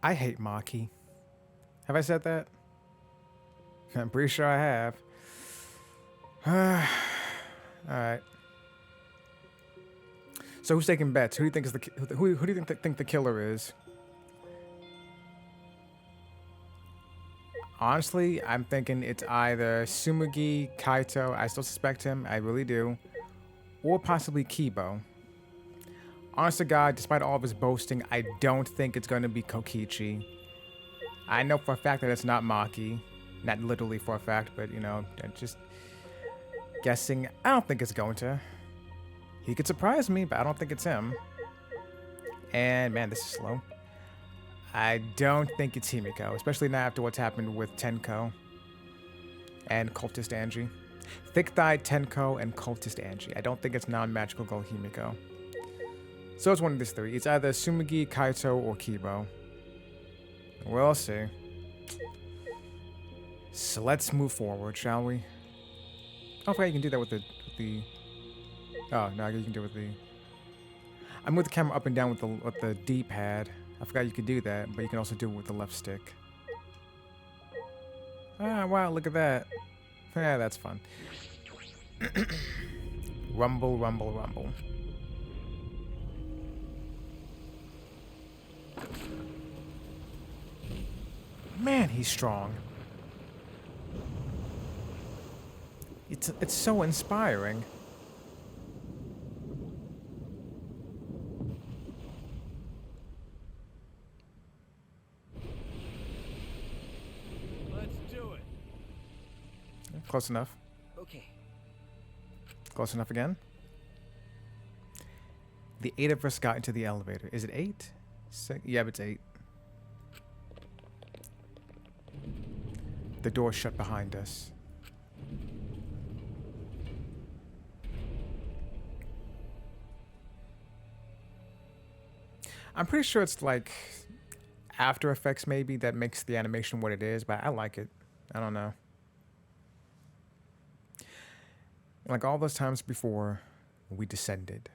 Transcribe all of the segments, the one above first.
I hate Maki. Have I said that? I'm pretty sure I have. Alright. So who's taking bets? Who do you think is who do you think the killer is? Honestly, I'm thinking it's either Sumugi, Kaito, I still suspect him, I really do, or possibly Kibo. Honest to God, despite all of his boasting, I don't think it's going to be Kokichi. I know for a fact that it's not Maki. Not literally for a fact, but, you know, just guessing. I don't think it's going to. He could surprise me, but I don't think it's him. And, man, this is slow. I don't think it's Himiko, especially now after what's happened with Tenko and Cultist Angie. Thick-thighed Tenko and Cultist Angie. I don't think it's non-magical girl Himiko. So it's one of these three. It's either Sumugi, Kaito, or Kibo. We'll see. So let's move forward, shall we? Oh, I forgot you can do that with the... Oh, no, you can do it with the... I move the camera up and down with the D-pad. I forgot you could do that, but you can also do it with the left stick. Ah, wow, look at that. Yeah, that's fun. Rumble, rumble, rumble. Man, he's strong. It's so inspiring. Let's do it. Close enough. Okay. Close enough again. The 8 of us got into the elevator. Is it 8? Yeah, it's 8. The door shut behind us. I'm pretty sure it's like After Effects maybe that makes the animation what it is, but I like it. I don't know. Like all those times before, we descended.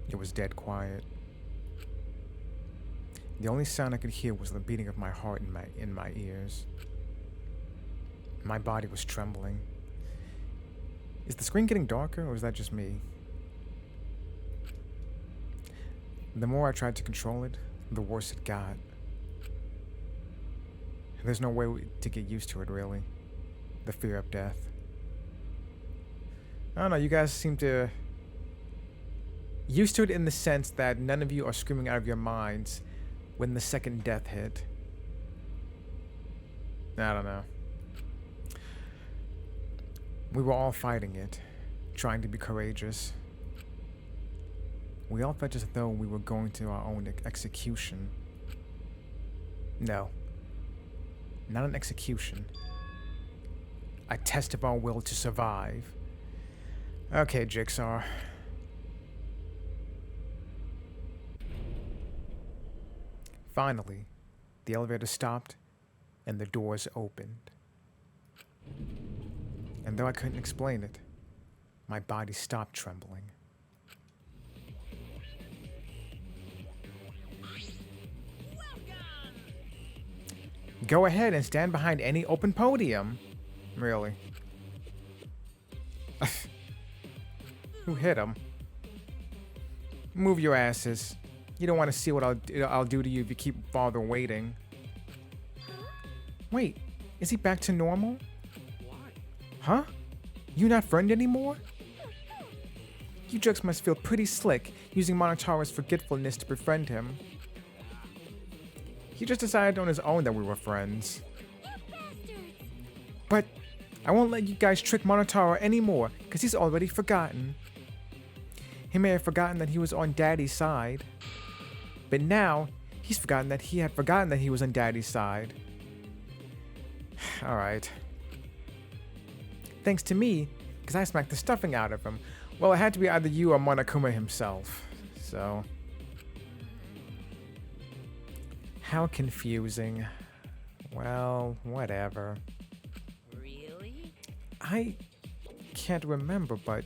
It was dead quiet. The only sound I could hear was the beating of my heart in my ears. My body was trembling. Is the screen getting darker, or is that just me? The more I tried to control it, the worse it got. There's no way to get used to it, really. The fear of death. I don't know, you guys seem to... used to it in the sense that none of you are screaming out of your minds when the second death hit. I don't know. We were all fighting it, trying to be courageous. We all felt as though we were going to our own execution. No. Not an execution. A test of our will to survive. Okay, Jigsaw. Finally, the elevator stopped and the doors opened. And though I couldn't explain it, my body stopped trembling. Go ahead and stand behind any open podium. Really. Who hit him? Move your asses. You don't want to see what I'll do to you if you keep farther waiting. Wait, is he back to normal? Why? Huh? You not friend anymore? You jerks must feel pretty slick using Monotara's forgetfulness to befriend him. He just decided on his own that we were friends. But I won't let you guys trick Monotara anymore, because he's already forgotten. He may have forgotten that he was on Daddy's side. But now, he's forgotten that he was on Daddy's side. Alright. Thanks to me, because I smacked the stuffing out of him. Well, it had to be either you or Monokuma himself. So... how confusing. Well, whatever. Really? I can't remember, but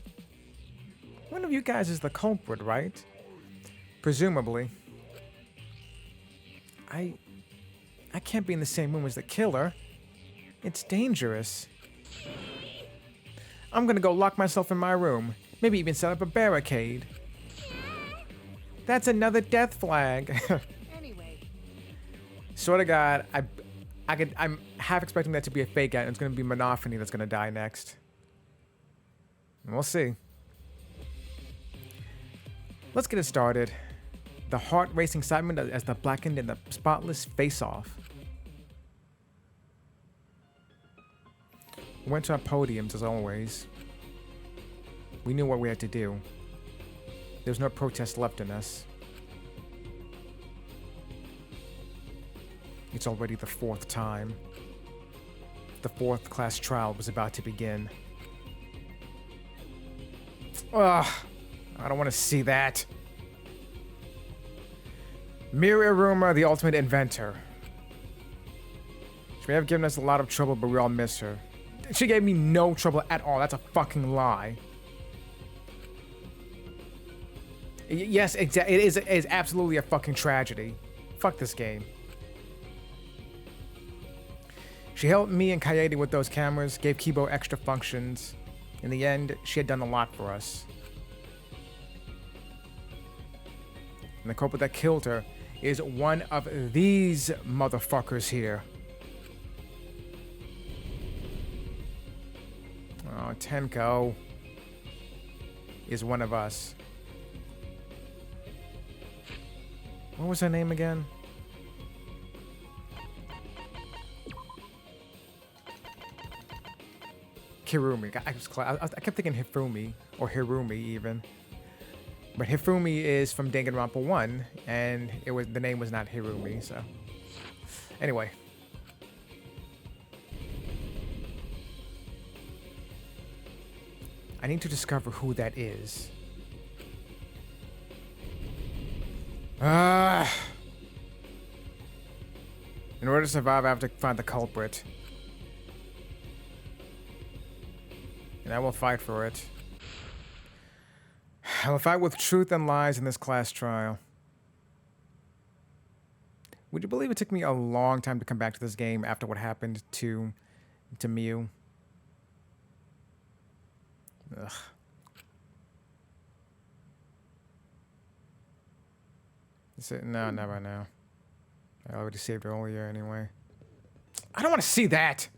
One of you guys is the culprit, right? Presumably. I can't be in the same room as the killer. It's dangerous. I'm gonna go lock myself in my room. Maybe even set up a barricade. That's another death flag. Anyway. Swear to God, I'm half expecting that to be a fake out, and it's gonna be Monophony that's gonna die next. We'll see. Let's get it started. The heart-racing excitement as the blackened and the spotless face-off. We went to our podiums as always. We knew what we had to do. There was no protest left in us. It's already the 4th time. The 4th class trial was about to begin. Ugh, I don't want to see that. Mirroruma, the ultimate inventor. She may have given us a lot of trouble, but we all miss her. She gave me no trouble at all. That's a fucking lie. Yes, it is absolutely a fucking tragedy. Fuck this game. She helped me and Kaede with those cameras, gave Kibo extra functions. In the end, she had done a lot for us. And the culprit that killed her is one of these motherfuckers here. Oh, Tenko is one of us. What was her name again? Hirumi. I kept thinking Hifumi, or Hirumi even. But Hifumi is from Danganronpa 1, and the name was not Hirumi, so. Anyway. I need to discover who that is. In order to survive, I have to find the culprit. And I will fight for it. I will fight with truth and lies in this class trial. Would you believe it took me a long time to come back to this game after what happened to Miu? Ugh. Is it? No, not right now. I already saved earlier anyway. I don't want to see that!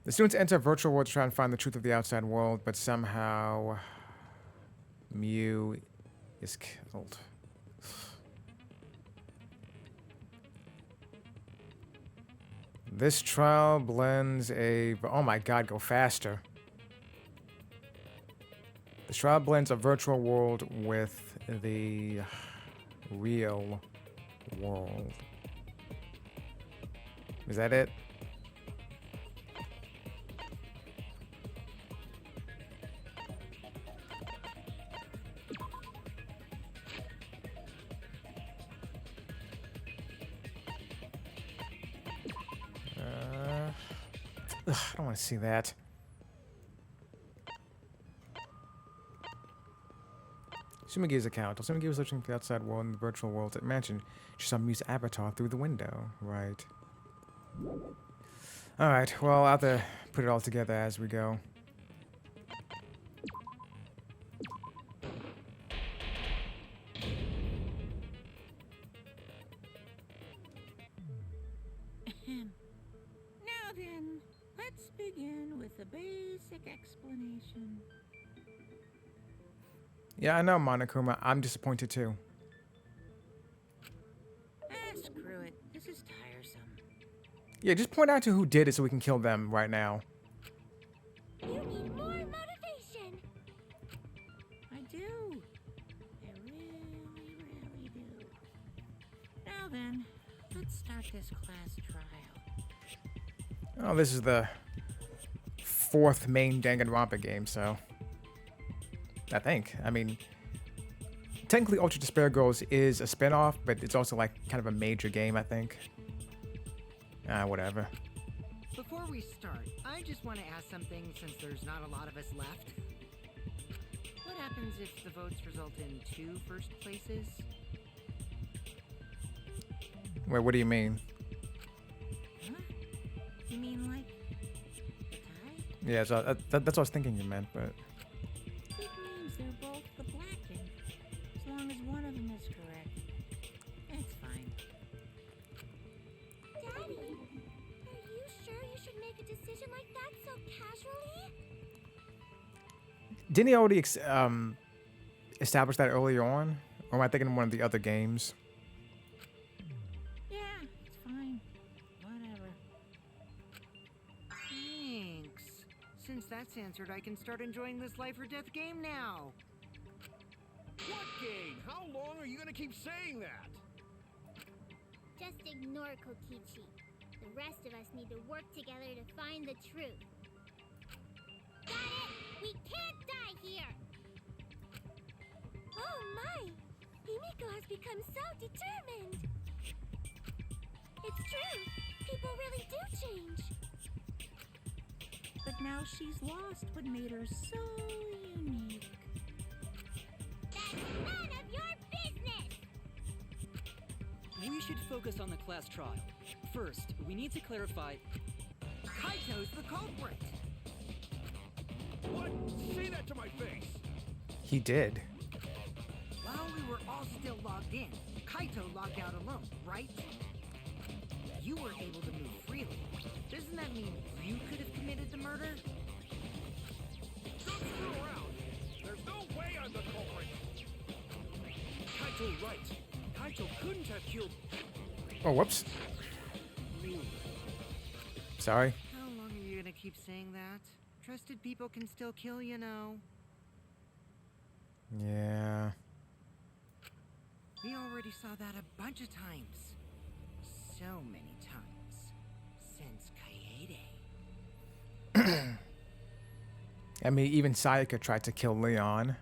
The students enter a virtual world to try and find the truth of the outside world, but somehow Miu is killed. This trial blends a... Oh my god, go faster. This trial blends a virtual world with the real world. Is that it? Ugh, I don't want to see that. Sumigi's account. Sumigi was searching for the outside world in the virtual world at mansion. She saw Miu's avatar through the window. Right. Alright, well, I'll have to put it all together as we go. Now then, let's begin with a basic explanation. Yeah, I know, Monokuma. I'm disappointed too. Screw it. This is tiresome. Yeah, just point out to who did it so we can kill them right now. You need more motivation. I do. I really, really do. Now then, let's start this class trial. Oh, this is the 4th main Danganronpa game, so... I think. I mean, technically Ultra Despair Girls is a spin-off, but it's also like kind of a major game, I think. Whatever. Before we start, I just want to ask something since there's not a lot of us left. happens if the votes result in 2 first places? Wait, what do you mean? Huh? You mean like a tie? Yeah, so that's what I was thinking you meant, but It means they're both the black ink. As long as one of them is correct. It's fine. Daddy, are you sure you should make a decision like that so casually? didn't he already establish that earlier on? Or am I thinking of one of the other games? Yeah, it's fine. Whatever. Thanks. Since that's answered, I can start enjoying this life or death game now. What game? How long are you gonna keep saying that? Just ignore Kokichi. The rest of us need to work together to find the truth. Got it! We can't die here! Oh my! Himiko has become so determined! It's true! People really do change! But now she's lost what made her so unique. That's none of your business! We should focus on the class trial. First, we need to clarify. Kaito's the culprit! What? Say that to my face! He did. While we were all still logged in, Kaito logged out alone, right? You were able to move freely. Doesn't that mean you could have committed the murder? Don't screw around! There's no way I'm the culprit! Kaito right. Kaito couldn't have killed Oh, whoops. me. Sorry. How long are you gonna keep saying that? Trusted people can still kill, you know. Yeah. We already saw that a bunch of times. So many times. Since Kaede. I mean, even Sayaka tried to kill Leon.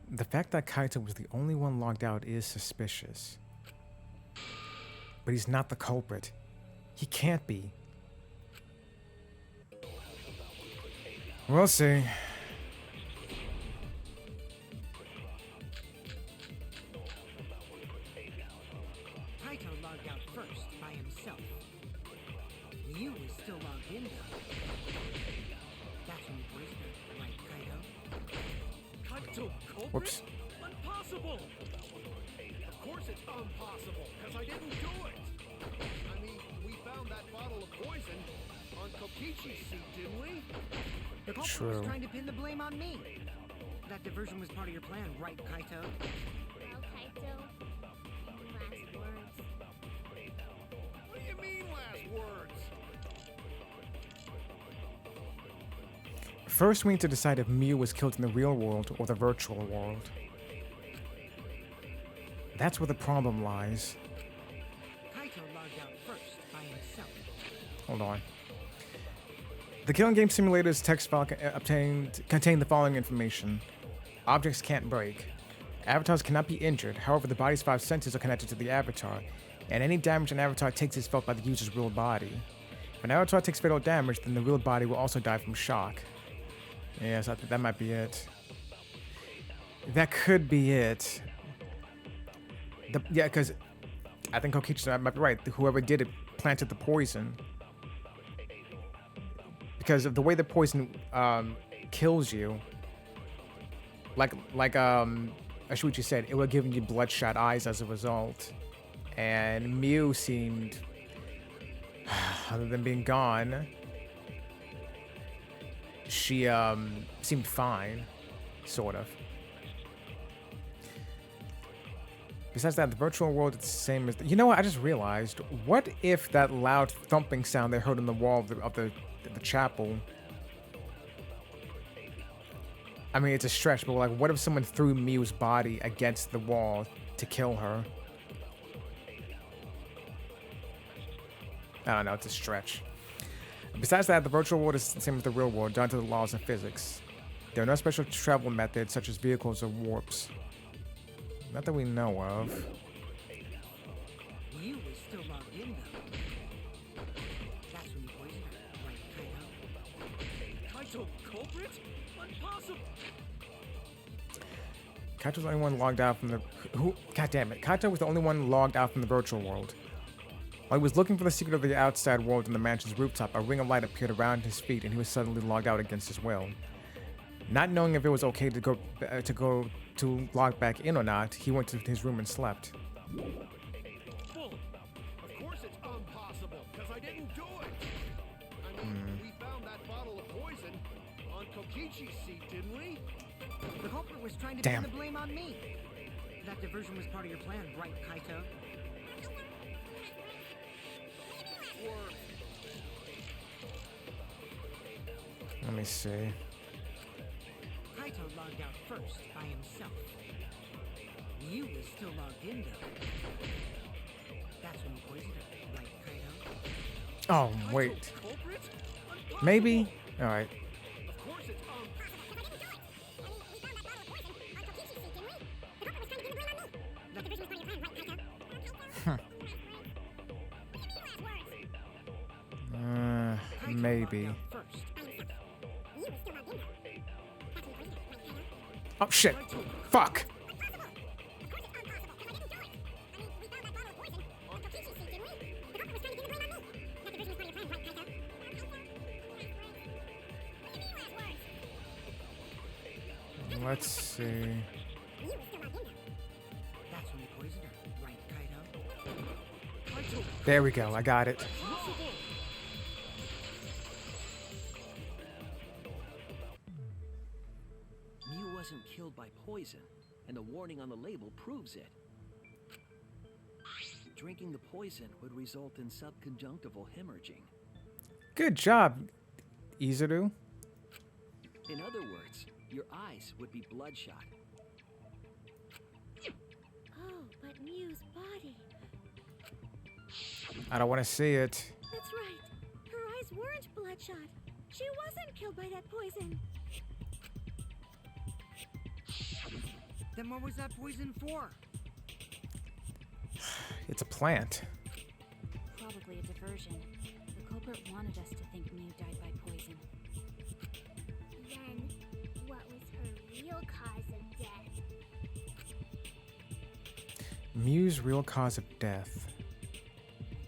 The fact that Kaito was the only one logged out is suspicious. But he's not the culprit. He can't be. We'll see. Kaito logged out first by himself. You was still logged in though. That's when you poisoned her, right, Kaito? Kaito culprit? Whoops. Impossible! Of course it's impossible, because I didn't do it! I mean, we found that bottle of poison on Kokichi's seat, didn't we? The culprit True. was trying to pin the blame on me. That diversion was part of your plan, right, Kaito? Well, Kaito, any last words? What do you mean last words? First, we need to decide if Miu was killed in the real world or the virtual world. That's where the problem lies. Kaito logged out first by himself. Hold on. The Killing Game Simulator's text file contained the following information. Objects can't break. Avatars cannot be injured. However, the body's 5 senses are connected to the avatar, and any damage an avatar takes is felt by the user's real body. If an avatar takes fatal damage, then the real body will also die from shock. Yes, I think that might be it. That could be it. Yeah, because I think Kokichi might be right. Whoever did it planted the poison. Because of the way the poison kills you, like Ashuichi said, it would give you bloodshot eyes as a result. And Miu seemed, other than being gone, she seemed fine, sort of. Besides that, the virtual world is the same as... You know what? I just realized. What if that loud thumping sound they heard on the wall of the chapel... I mean, it's a stretch, but like, what if someone threw Miu's body against the wall to kill her? I don't know, it's a stretch. Besides that, the virtual world is the same as the real world, down to the laws of physics. There are no special travel methods such as vehicles or warps. Not that we know of. You was still logged in though. That's Kaito, culprit? Impossible! Kaito was the only one logged out from the... Who? God damn it. Kaito was the only one logged out from the virtual world. While he was looking for the secret of the outside world on the mansion's rooftop, a ring of light appeared around his feet and he was suddenly logged out against his will. Not knowing if it was okay to log back in or not, he went to his room and slept. Bull! Of course it's impossible, because I didn't do it! I mean, we found that bottle of poison on Kokichi's seat, didn't we? The culprit was trying to Damn. pin the blame on me. That diversion was part of your plan, right, Kaito? Or Let me see. Kaito logged out first by himself. You was still logged in though. That's when you poisoned her, right, Kaito? Oh, Kaito, wait. culprit? Impossible! Maybe? Alright. Of course it's Maybe. First. Oh, shit. Fuck. Let's see. That's when you poisoned her, right, Kaito? Kaito, There we go. I got it. Mew wasn't killed by poison, and the warning on the label proves it. Drinking the poison would result in subconjunctival hemorrhaging. Good job, Izuru. In other words, your eyes would be bloodshot. Oh, but Mew's body. I don't want to see it. That's right. Her eyes weren't bloodshot. She wasn't killed by that poison. Then what was that poison for? It's a plant. Probably a diversion. The culprit wanted us to think Mew died by poison. Then, what was her real cause of death? Mew's real cause of death.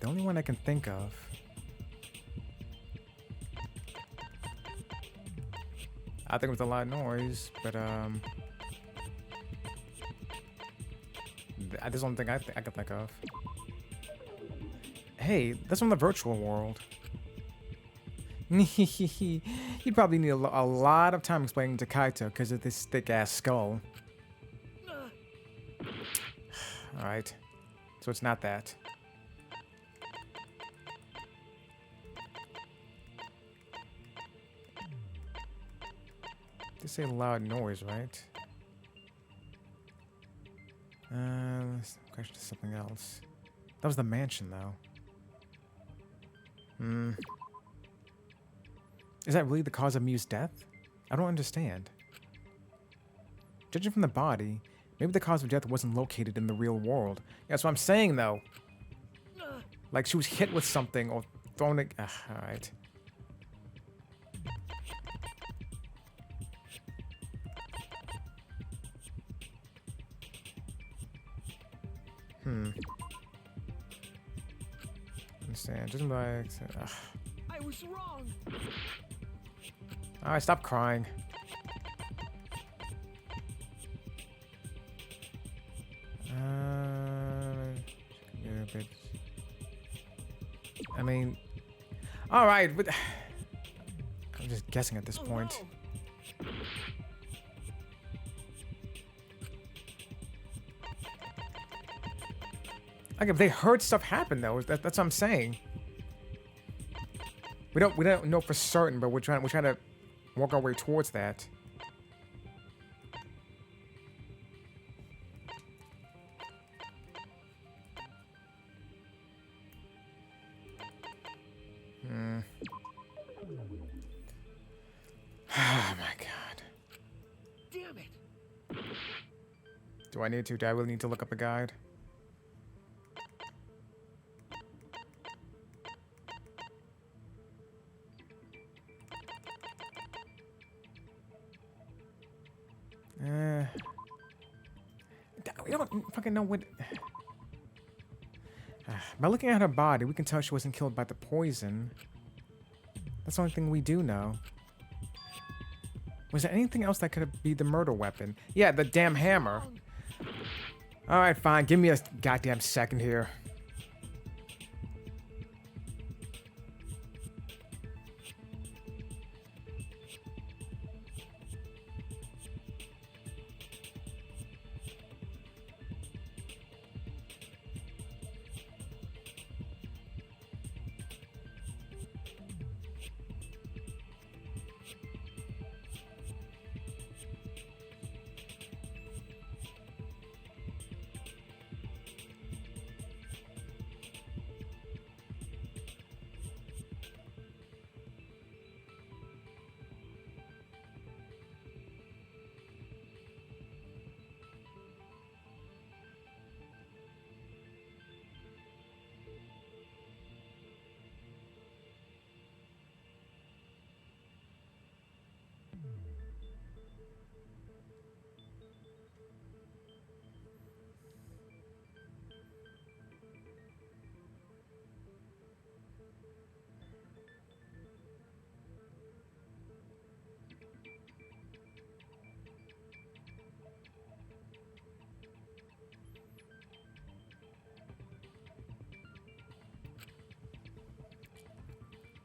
The only one I can think of. I think it was a lot of noise, but there's one thing I can think of. Hey, that's from the virtual world. You'd probably need a lot of time explaining to Kaito because of this thick-ass skull. Alright. So it's not that. They say loud noise, right? Let's question to something else. That was the mansion, though. Is that really the cause of Mew's death? I don't understand. Judging from the body, maybe the cause of death wasn't located in the real world. Yeah, that's what I'm saying, though. Like she was hit with something or thrown it. Alright. Understand. Just like. I was wrong. Alright, stop crying. Yeah, but I mean, all right, but I'm just guessing at this point. No. Like if they heard stuff happen though, that's what I'm saying. We don't know for certain, but we're trying to work our way towards that. Oh my god. Damn it. Do I need to? Do I really need to look up a guide? We don't fucking know what. By looking at her body, we can tell she wasn't killed by the poison. That's the only thing we do know. Was there anything else that could be the murder weapon? Yeah, the damn hammer. Alright, fine. Give me a goddamn second here.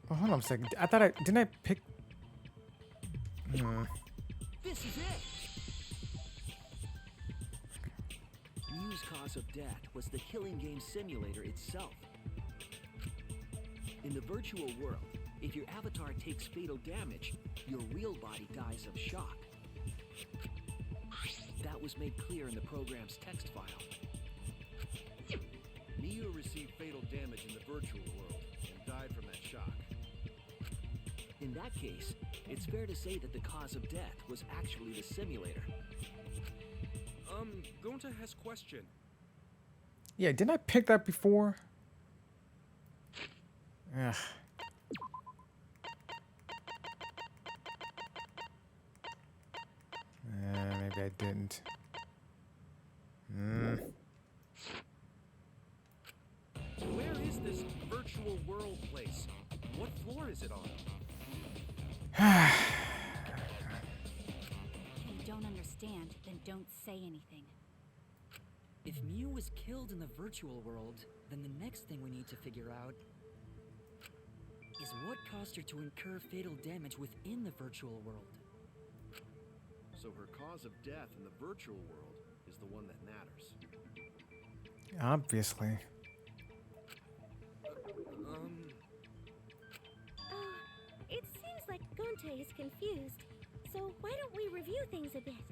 Oh, hold on a second. I thought didn't I pick? This is it! Mew's cause of death was the killing game simulator itself. In the virtual world, if your avatar takes fatal damage, your real body dies of shock. That was made clear in the program's text file. Mew received fatal damage in the virtual world and died from that shock. In that case, it's fair to say that the cause of death was actually the simulator. Gonta has question. Yeah, didn't I pick that before? Ugh. Maybe I didn't. Where is this virtual world place? What floor is it on? If you don't understand, then don't say anything. If Mew was killed in the virtual world, then the next thing we need to figure out is what caused her to incur fatal damage within the virtual world. So her cause of death in the virtual world is the one that matters. Obviously. It seems like Gonte is confused. So why don't we review things a bit?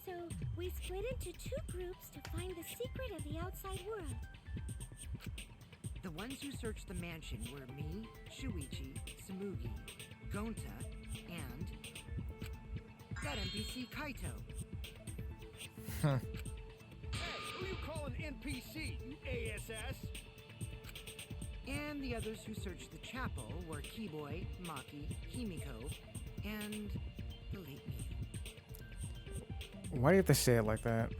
So we split into two groups to find the secret of the outside world. The ones who searched the mansion were me, Shuichi, Tsumugi, Gonta, and that NPC Kaito. Hey, who you calling NPC, you ASS? And the others who searched the chapel were Keyboy, Maki, Himiko, and the late Mew. Why do you have to say it like that?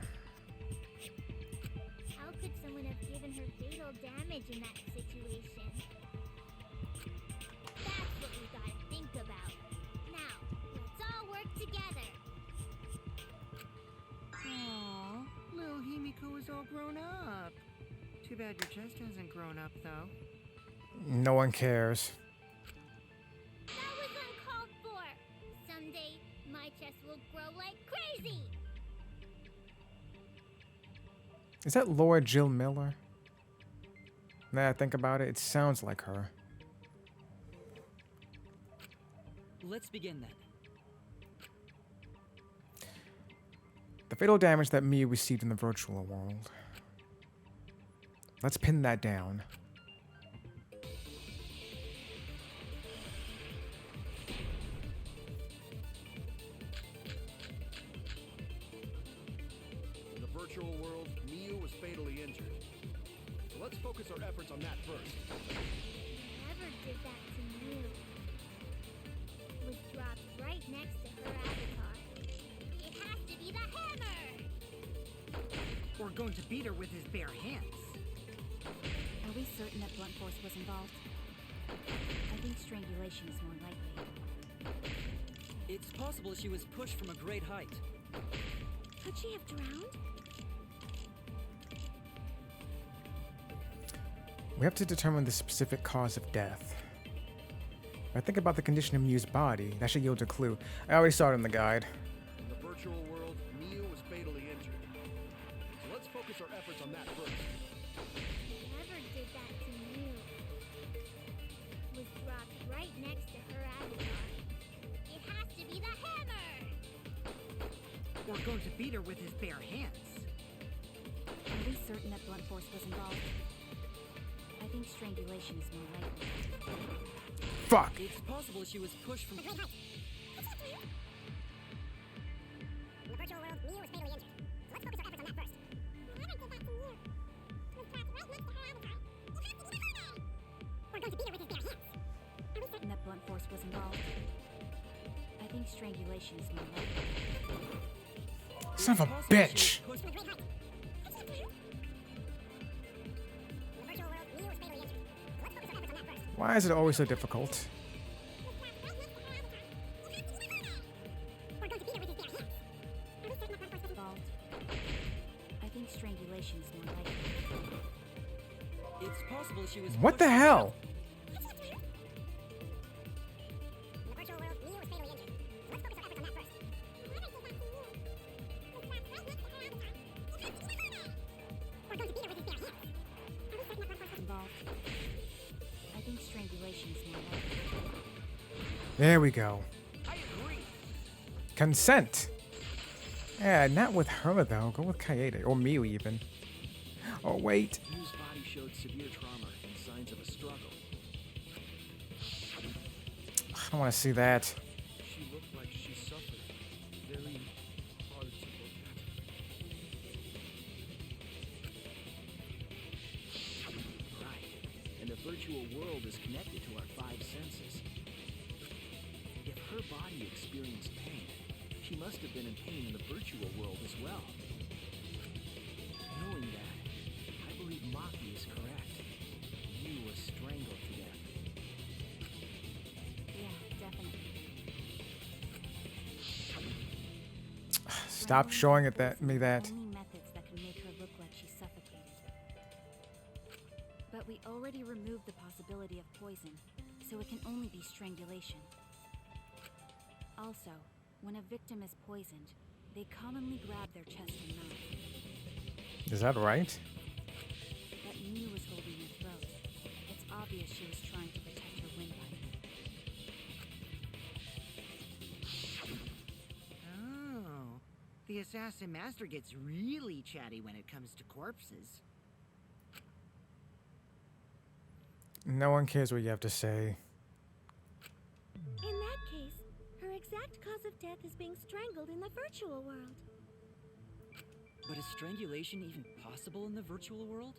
How could someone have given her fatal damage in that situation? That's what we gotta think about. Now, let's all work together. Aww, little Himiko is all grown up. Too bad your chest hasn't grown up, though. No one cares. That was uncalled for. Someday, my chest will grow like crazy. Is that Laura Jill Miller? Now that I think about it, it sounds like her. Let's begin then. The fatal damage that Mew received in the virtual world. Let's pin that down. In the virtual world, Mew was fatally injured. So let's focus our efforts on that first. Whoever did that to Mew was dropped right next to her avatar. to beat her with his bare hands. Are we certain that blunt force was involved? I think strangulation is more likely. It's possible she was pushed from a great height. Could she have drowned? We have to determine the specific cause of death. When I think about the condition of Miu's body, that should yield a clue. I already saw it in the guide. In the virtual world, Miu was fatally injured. So let's focus our efforts on that first. Whoever did that to Mew was dropped right next to her avatar. It has to be the hammer! Or going to beat her with his bare hands. Are we certain that blunt force was involved? I think strangulation is more likely. Fuck! It's possible she was pushed from. In the virtual world, Mew was fatally injured. So let's focus our efforts on that first. Whoever did that to Mew was dropped right next to her avatar. It has to be the hammer! Or going to beat her with his bare hands. Are we certain that blunt force was involved? I think strangulation is more likely. Son of a bitch! From a great height. In the virtual world, Mew was fatally injured. So let's focus our efforts on that first. Why is it always so difficult? We're going to beat her with his bare hands. Are we certain that blunt force was Involved. I think strangulation is more likely. It's possible she was. What the pushed- hell? In the virtual world, Mew was fatally injured. So let's focus our efforts on that first. Whoever did that to Mew was dropped right next to her avatar. It has to be the hammer! We're going to beat her with his bare hands. Are we certain that blunt force was Involved. I think strangulation is more likely. There we go. I agree. Consent! Yeah, not with her though. Go with Kaede. Or Miu even. Oh, wait. Miu's body showed severe trauma and signs of a struggle. I don't want to see that. She looked like she suffered. Very hard to look at. Right. And the virtual world is connected to our five senses. If her body experienced pain, she must have been in pain in the virtual world as well. Knowing that, I believe Maki is correct. Miu was strangled to death. Yeah, definitely. Stop showing it me that. Only methods that can make her look like she's suffocated. But we already removed the possibility of poison, so it can only be strangulation. Also, when a victim is poisoned, they commonly grab their chest and mouth. Is that right? That Mew was holding her throat. It's obvious she was trying to protect her windpipe. Oh. The assassin master gets really chatty when it comes to corpses. No one cares what you have to say. In that case, her exact cause of death is being strangled in the virtual world. But is strangulation even possible in the virtual world?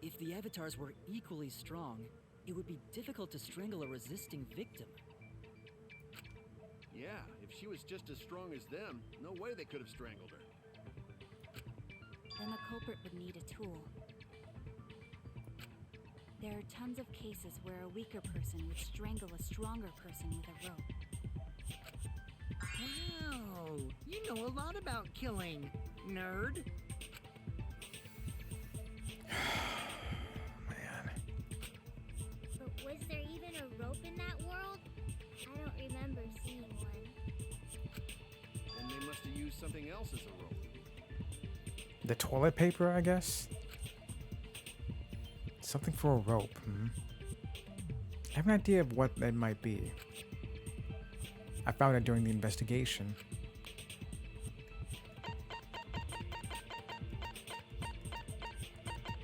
If the avatars were equally strong, it would be difficult to strangle a resisting victim. Yeah, if she was just as strong as them, no way they could have strangled her. Then the culprit would need a tool. There are tons of cases where a weaker person would strangle a stronger person with a rope. Wow, you know a lot about killing, nerd. Man. But was there even a rope in that world? I don't remember seeing one. And they must have used something else as a rope. The toilet paper, I guess? Something for a rope. I have an idea of what that might be. I found it during the investigation.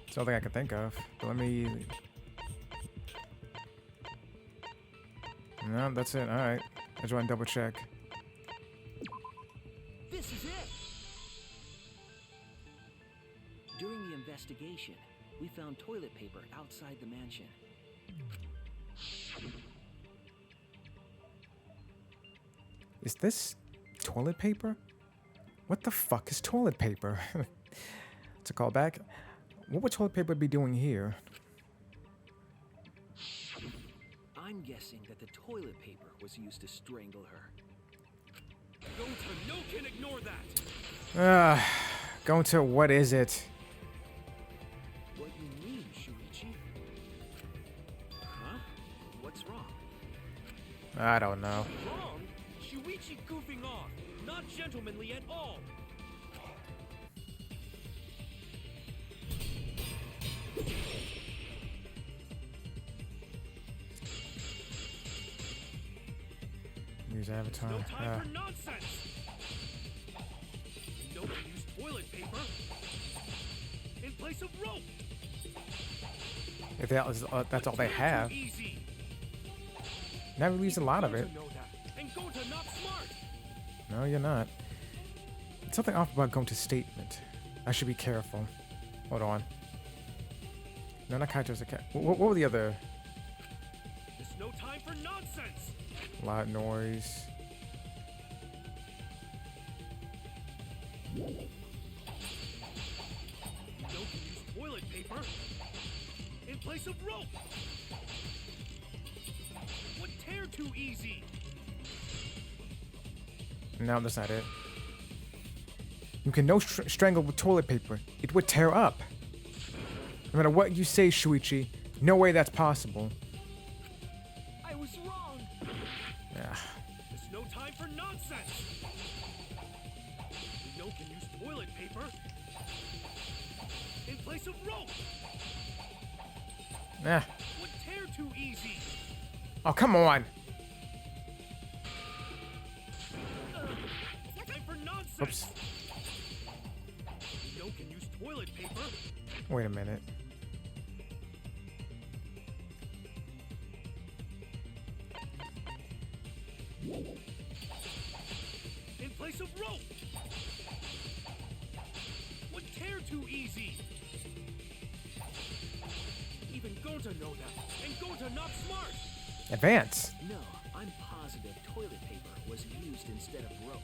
It's the only thing I can think of. But let me... No, that's it. Alright. I just want to double check. This is it. During the investigation, we found toilet paper outside the mansion. Is this toilet paper? What the fuck is toilet paper? It's a callback. What would toilet paper be doing here? I'm guessing that the toilet paper was used to strangle her. No can ignore that. Going to what is it? What you mean, Shuichi? Huh? What's wrong? I don't know. Wrong? Shuichi goofing off. Not gentlemanly at all. Use avatar. No time for nonsense. No one use toilet paper in place of rope. If that's all they have. Easy. Never use a lot of it. Know that. And go to not smart. No, you're not. It's something off about going to statement. I should be careful. Hold on. No, not Kaito's a cat. What were the other? There's no time for nonsense. Loud noise. No can use toilet paper in place of rope. Would tear too easy. No, that's not it. You can no strangle with toilet paper. It would tear up. No matter what you say, Shuichi, no way that's possible. I was wrong. Yeah. There's no time for nonsense. No can use toilet paper in place of rope. Nah. Would tear too easy. Oh, come on. No time for nonsense. Oops. No can use toilet paper Wait a minute. in place of rope. Would tear too easy. Even Gonta know that. And Gonta not smart. Advance. No, I'm positive toilet paper was used instead of rope.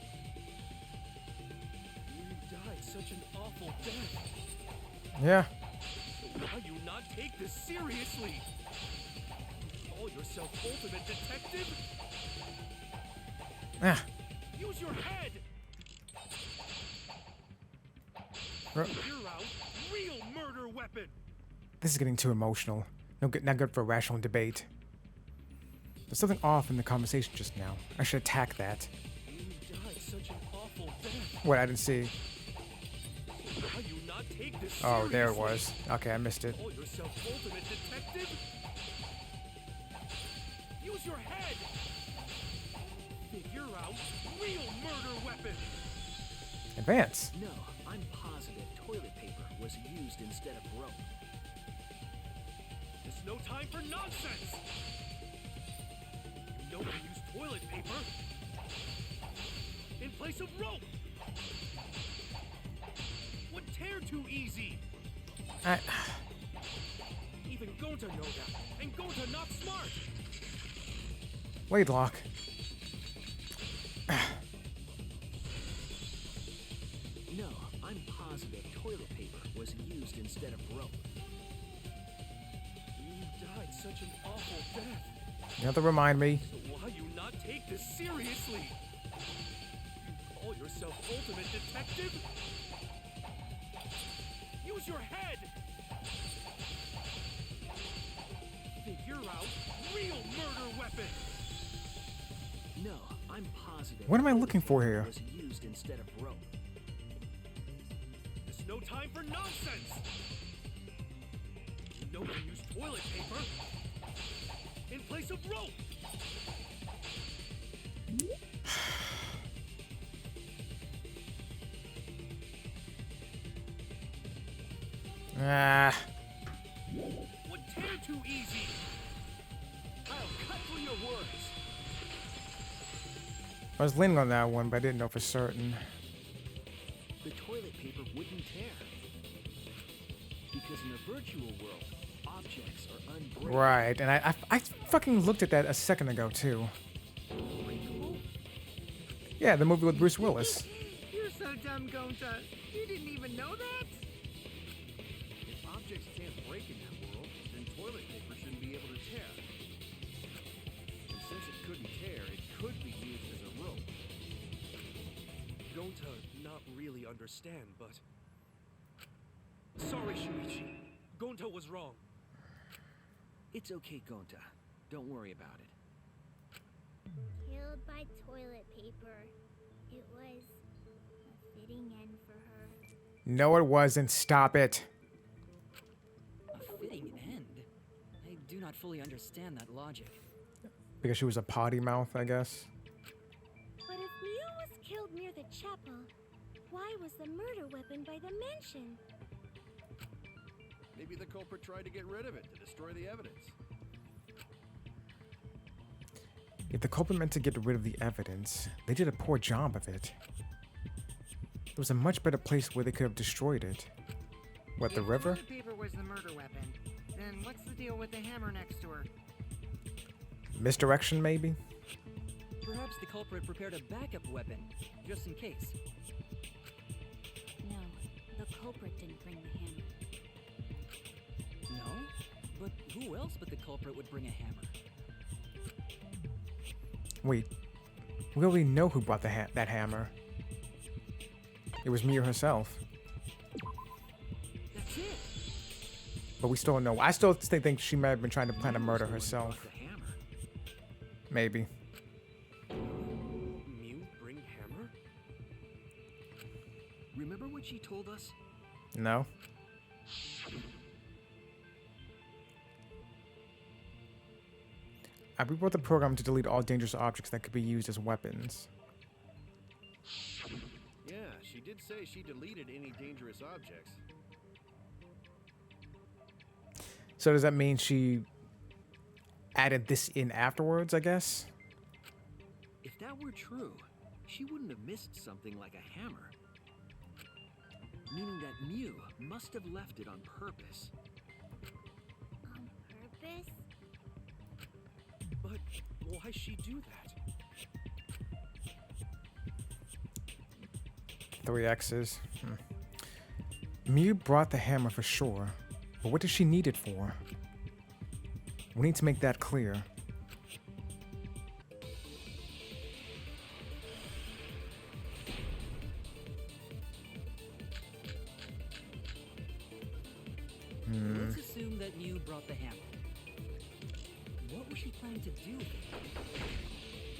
You died such an awful death. Yeah. So why you not take this seriously? You call yourself ultimate detective? Ah. Use your head. R- Figure out real murder weapon. This is getting too emotional. No good, not good for a rational debate. There's something off in the conversation just now. I should attack that. You died such an awful death. What? I didn't see. So why you not take this Oh, there it seriously? was. Okay, I missed it. Call yourself ultimate detective? Use your head. Figure out real murder weapon. Advance. No, I'm positive toilet paper was used instead of rope. There's no time for nonsense. You know to use toilet paper in place of rope. Would tear too easy. Even Gonta know that. And Gonta not smart. Blade lock. No, I'm positive toilet paper was used instead of rope. You died such an awful death. You have to remind me. So why you not take this seriously? You call yourself ultimate detective? Use your head. Figure out real murder weapon. No, I'm positive. What am I toilet looking for paper here? Was used instead of rope. There's no time for nonsense. You know to use toilet paper in place of rope. Ah. Would tear too easy. I'll cut through your words. I was leaning on that one, but I didn't know for certain. The toilet paper wouldn't tear. Because in the virtual world, objects are unbreakable. Right, and I fucking looked at that a second ago too. Unbreakable? Yeah, the movie with Bruce Willis. You're so dumb Gonta. You didn't even know that? If objects can't break in that world, then toilet paper shouldn't be able to tear. And since it couldn't tear, it could be used as a rope. Gonta not really understand, but... Sorry, Shuichi. Gonta was wrong. It's okay, Gonta. Don't worry about it. Killed by toilet paper. It was a fitting end for her. No, it wasn't. Stop it. A fitting end? I do not fully understand that logic. Because she was a potty mouth, I guess. But if Mew was killed near the chapel, why was the murder weapon by the mansion? Maybe the culprit tried to get rid of it to destroy the evidence. If the culprit meant to get rid of the evidence, they did a poor job of it. There was a much better place where they could have destroyed it. What, the river? If toilet paper was the murder weapon, then what's the deal with the hammer next to her? Misdirection, maybe? Perhaps the culprit prepared a backup weapon, just in case. No, the culprit didn't bring the hammer. No? But who else but the culprit would bring a hammer? Wait, we already know who brought that hammer. It was Mia herself. That's it! But we still don't know. I still think she might have been trying to plan a murder herself. The hammer. Maybe. Mew bring hammer? Remember what she told us? No? I rewrote the program to delete all dangerous objects that could be used as weapons. Yeah, she did say she deleted any dangerous objects. So does that mean she added this in afterwards, I guess? If that were true, she wouldn't have missed something like a hammer. Meaning that Mew must have left it on purpose. On purpose? But why'd she do that? 3 X's. Mew brought the hammer for sure, but what did she need it for? We need to make that clear. Let's assume that Mew brought the hammer. What was she planning to do with it?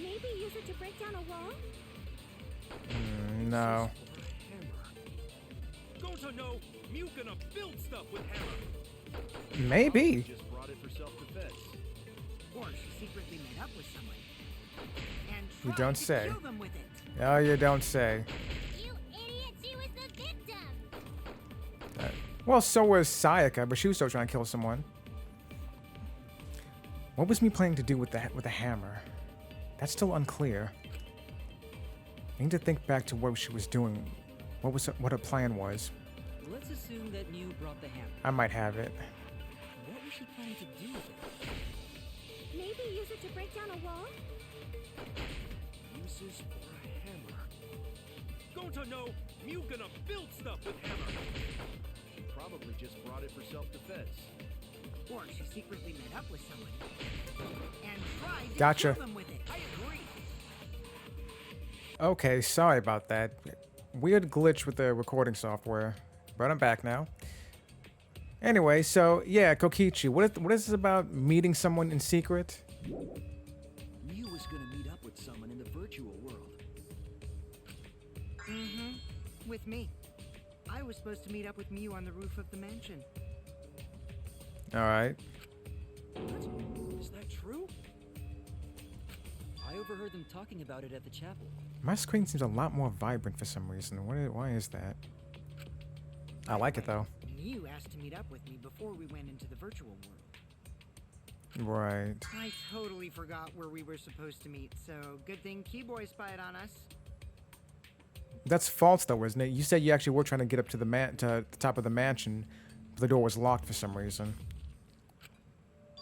Maybe use it to break down a wall? No. Gonta no! Mew gonna build stuff with hammer! Maybe. Just brought it for self-defense. Or she secretly met up with someone and You tried don't to say. kill them with it. Oh, you don't say. You idiot, she was the victim! Well, so was Sayaka, but she was still trying to kill someone. What was me planning to do with the hammer? That's still unclear. I need to think back to what she was doing. What her plan was. Let's assume that Mew brought the hammer. I might have it. What was she planning to do with it? Maybe use it to break down a wall? Uses for a hammer. Gonta no! Mew gonna build stuff with hammer! She probably just brought it for self-defense. Or she secretly met up with someone and tried to Gotcha. kill them with it. I agree. Okay, sorry about that. Weird glitch with the recording software. But I'm back now. Anyway, so yeah, Kokichi, what is this about meeting someone in secret? Mew was gonna meet up with someone in the virtual world. Mm-hmm. With me. I was supposed to meet up with Mew on the roof of the mansion. Alright. What? Is that true? I overheard them talking about it at the chapel. My screen seems a lot more vibrant for some reason. Why is that? I like it though. Mew asked to meet up with me before we went into the virtual world. Right. I totally forgot where we were supposed to meet, so good thing Keyboy spied on us. That's false though, isn't it? You said you actually were trying to get up to the top of the mansion, but the door was locked for some reason.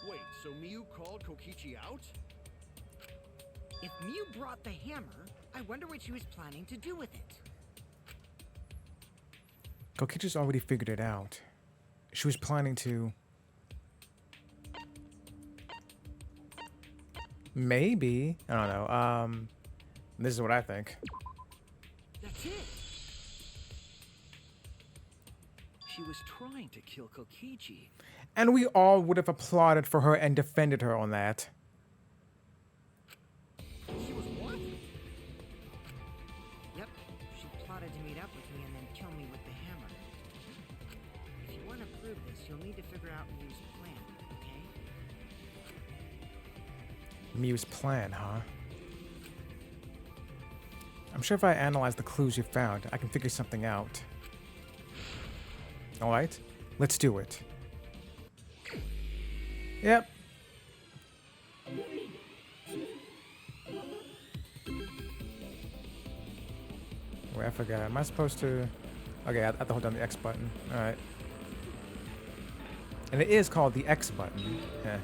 Wait, so Mew called Kokichi out? If Mew brought the hammer, I wonder what she was planning to do with it. Kokichi's already figured it out. She was planning to... Maybe. I don't know. This is what I think. That's it. She was trying to kill Kokichi. And we all would have applauded for her and defended her on that. She was what? Yep. She plotted to meet up with me and then kill me with the hammer. If you want to prove this, you'll need to figure out Ryu's plan, okay? Miu's plan, huh? I'm sure if I analyze the clues you found, I can figure something out. Alright, let's do it. Yep. Wait, I forgot. Am I supposed to... Okay, I have to hold down the X button. Alright. And it is called the X button. Yeah.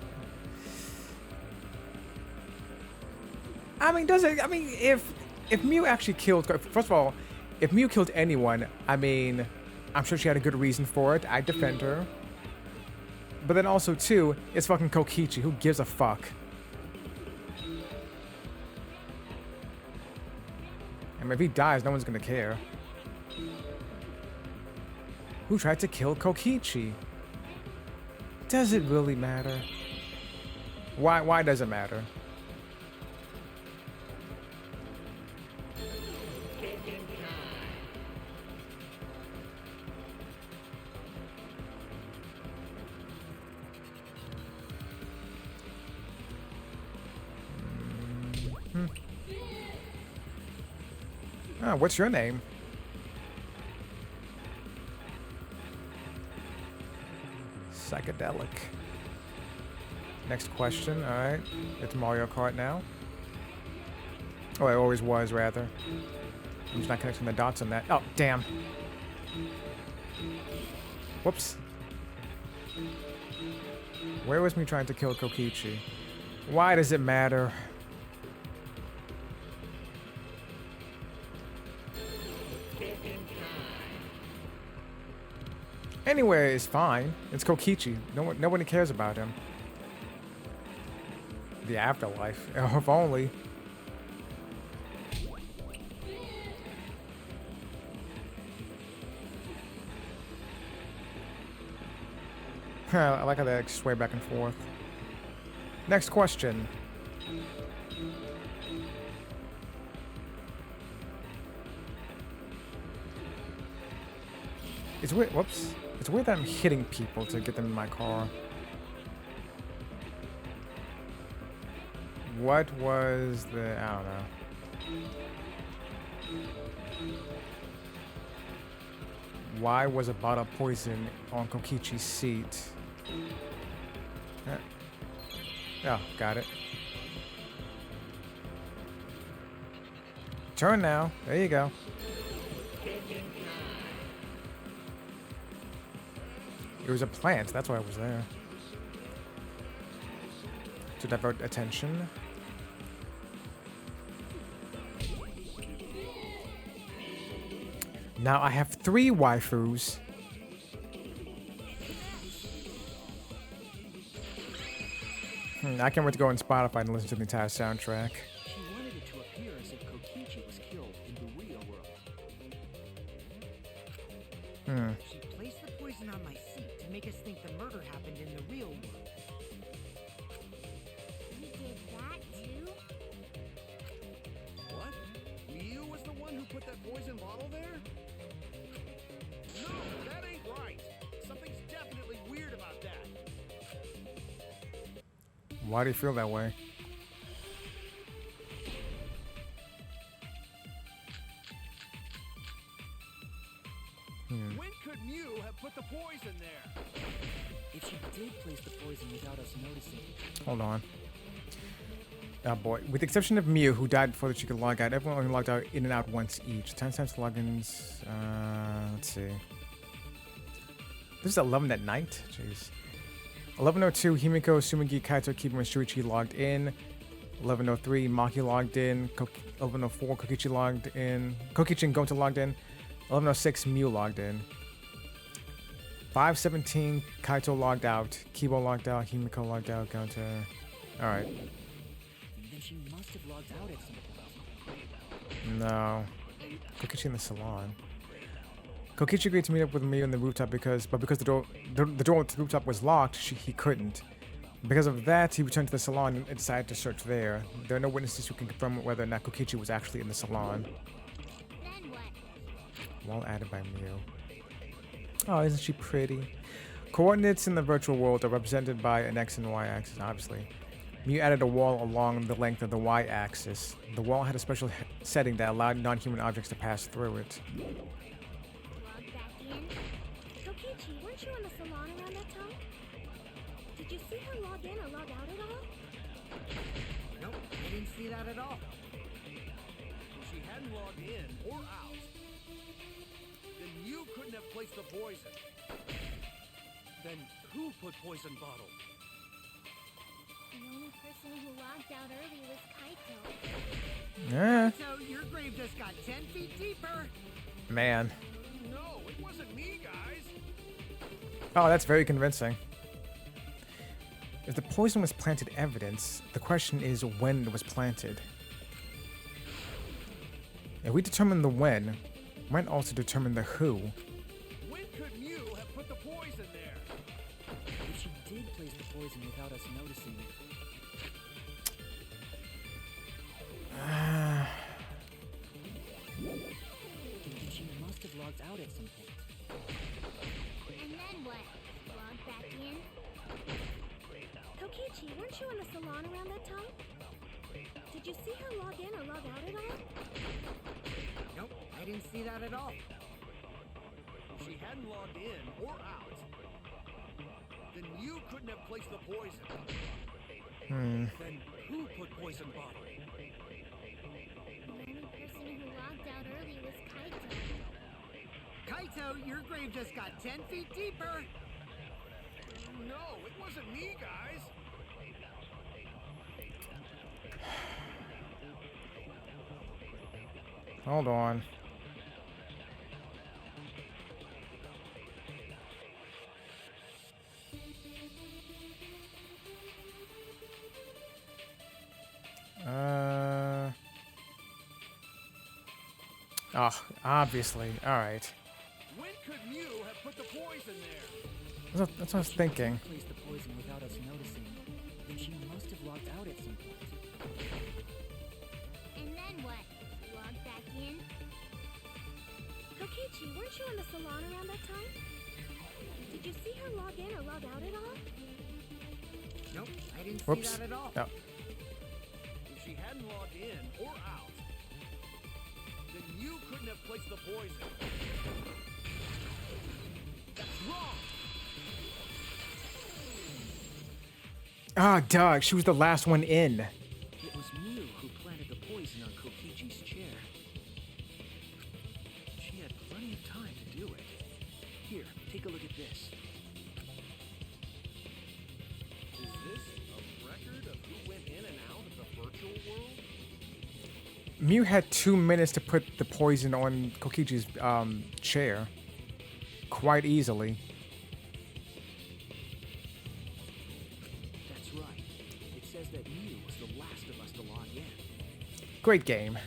I mean, does it... I mean, if Miu actually killed... First of all, if Miu killed anyone, I mean... I'm sure she had a good reason for it. I'd defend her. But then also, too, it's fucking Kokichi. Who gives a fuck? I mean, if he dies, no one's gonna care. Who tried to kill Kokichi? Does it really matter? Why does it matter? Ah, what's your name? Psychedelic. Next question. Alright. It's Mario Kart now. Oh, it always was, rather. I'm just not connecting the dots on that. Oh, damn. Whoops. Where was me trying to kill Kokichi? Why does it matter? Anyway, it's fine. It's Kokichi. Nobody cares about him. The afterlife. If only. I like how they sway back and forth. Next question. It's weird. Whoops. It's weird that I'm hitting people to get them in my car. What was the... I don't know. Why was a bottle of poison on Kokichi's seat? Oh, got it. Turn now. There you go. It was a plant, that's why I was there. To divert attention. Now I have 3 waifus. I can't wait to go on Spotify and listen to the entire soundtrack. She wanted it to appear as if Kokichi was killed in the real world. She placed the poison on my seat to make us think the murder happened in the real world. You did that too? What? You was the one who put that poison bottle there? No, that ain't right. Something's definitely weird about that. Why do you feel that way? When could Mew have put the poison there? If she did place the poison without us noticing, Hold on. Oh boy. With the exception of Mew, who died before that she could log out, everyone only logged out in and out once each. 10 cents logins. Let's see. This is 11 at night? Jeez. 11:02, Himiko, Sumigi, Kaito, Kiba, and Shuichi logged in. 11:03, Maki logged in. 11:04, Kokichi logged in. Kokichi and Gonta logged in. 11:06, Mew logged in. 5:17, Kaito logged out, Kibo logged out, Himiko logged out, counter. Alright. Then she must have logged out at some point. No. Kokichi in the salon. Kokichi agreed to meet up with me on the rooftop because the door to the rooftop was locked, he couldn't. Because of that, he returned to the salon and decided to search there. There are no witnesses who can confirm whether or not Kokichi was actually in the salon. Then what? Wall added by Mew. Oh, isn't she pretty? Coordinates in the virtual world are represented by an X and Y axis, obviously. Mew added a wall along the length of the Y axis. The wall had a special setting that allowed non-human objects to pass through it. Log back in. Kokichi, weren't you in the salon around that time? Did you see her log in or log out at all? Nope, I didn't see that at all. If she hadn't logged in or out, then you couldn't have placed the poison. Then who put poison bottle? The only person who logged out early was Kaito. Yeah, So your grave just got 10 feet deeper. man. No, it wasn't me, guys. Oh, that's very convincing. If the poison was planted evidence, the question is when it was planted. If we determine the when, we might also determine the who. When could Mew have put the poison there? If she did place the poison without us noticing, then she must have logged out at some point. And then what? Log back in? Kokichi, weren't you in the salon around that time? Did you see her log in or log out at all? Nope, I didn't see that at all. If she hadn't logged in or out, then you couldn't have placed the poison. Then who put poison bottle? The only person who logged out early was Kaito. Kaito, your grave just got 10 feet deeper. No, it wasn't me, guys. Hold on. Oh, obviously. Alright. When could Mew have put the poison there? That's what I was thinking. She placed the poison without us noticing, then she must have logged out at some point. And then what? Log back in? Kokichi, weren't you in the salon around that time? Did you see her log in or log out at all? Nope, I didn't Whoops. see that at all. No. If she hadn't logged in or out, then you couldn't have placed the poison. That's wrong. Ah, Doug, she was the last one in. It was Mew who planted the poison on Kokichi's chair. She had plenty of time to do it. Here, take a look at this. Is this a record of who went in and out of the virtual world? Mew had 2 minutes to put the poison on Kokichi's chair. Quite easily. That's right. It says that Mew was the last of us to log in. Great game.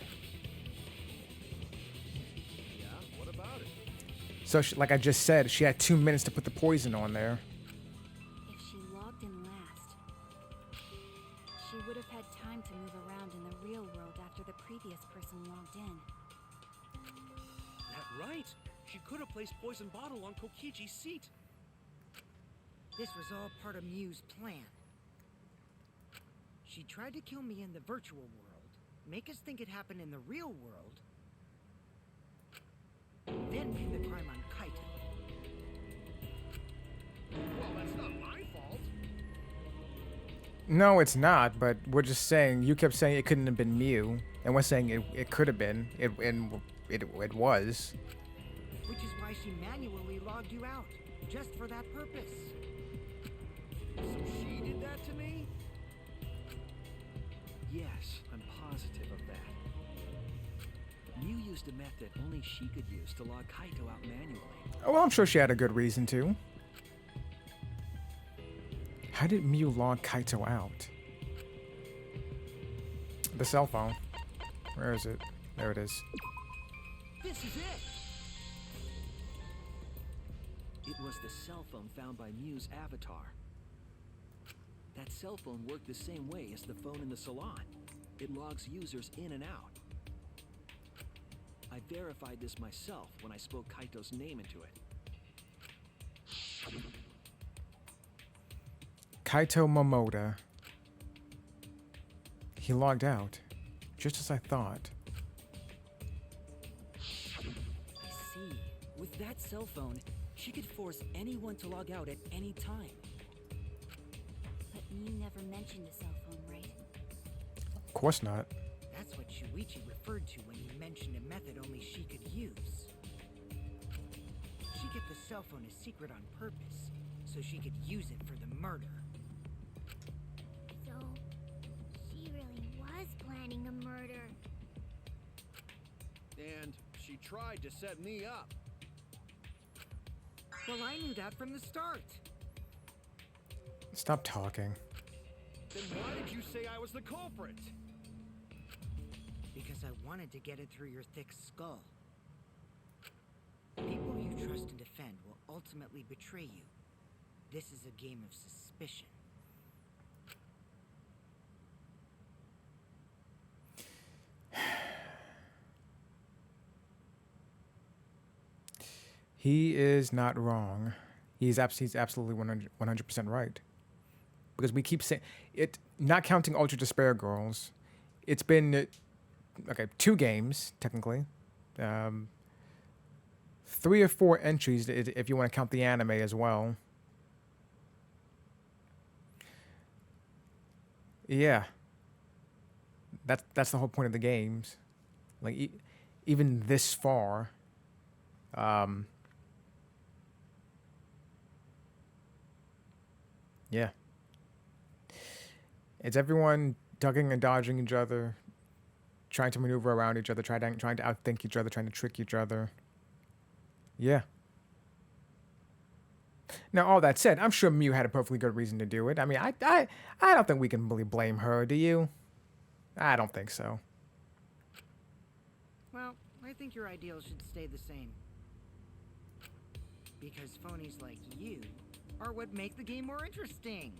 Yeah, what about it? So, like I just said, she had 2 minutes to put the poison on there. If she logged in last, she would have had time to move around in the real world after the previous person logged in. That right. She could have placed poison bottle on Kokichi's seat. This was all part of Mew's plan. She tried to kill me in the virtual world, make us think it happened in the real world, then pin the crime on Kaito. Well, that's not my fault. No, it's not, but we're just saying, you kept saying it couldn't have been Mew, and we're saying it could have been, and it was. Which is why she manually logged you out, just for that purpose. So she did that to me? Yes, I'm positive of that. Mew used a method only she could use to log Kaito out manually. Oh, well, I'm sure she had a good reason to. How did Mew log Kaito out? The cell phone. Where is it? There it is. This is it! It was the cell phone found by Mew's avatar. That cell phone worked the same way as the phone in the salon. It logs users in and out. I verified this myself when I spoke Kaito's name into it. Kaito Momoda. He logged out, just as I thought. I see. With that cell phone, she could force anyone to log out at any time. But Mew never mentioned a cell phone, right? Of course not. That's what Shuichi referred to when he mentioned a method only she could use. She kept the cell phone a secret on purpose, so she could use it for the murder. So, she really was planning a murder. And she tried to set me up. Well, I knew that from the start. Stop talking. Then why did you say I was the culprit? Because I wanted to get it through your thick skull. People you trust and defend will ultimately betray you. This is a game of suspicion. He is not wrong. He's absolutely 100% right. Because we keep saying it, not counting Ultra Despair Girls. It's been okay, 2 games technically, 3 or 4 entries if you want to count the anime as well. Yeah, that's the whole point of the games. Like even this far. Yeah. It's everyone ducking and dodging each other, trying to maneuver around each other, trying to outthink each other, trying to trick each other. Yeah. Now, all that said, I'm sure Mew had a perfectly good reason to do it. I mean, I don't think we can really blame her, do you? I don't think so. Well, I think your ideals should stay the same. Because phonies like you are what make the game more interesting.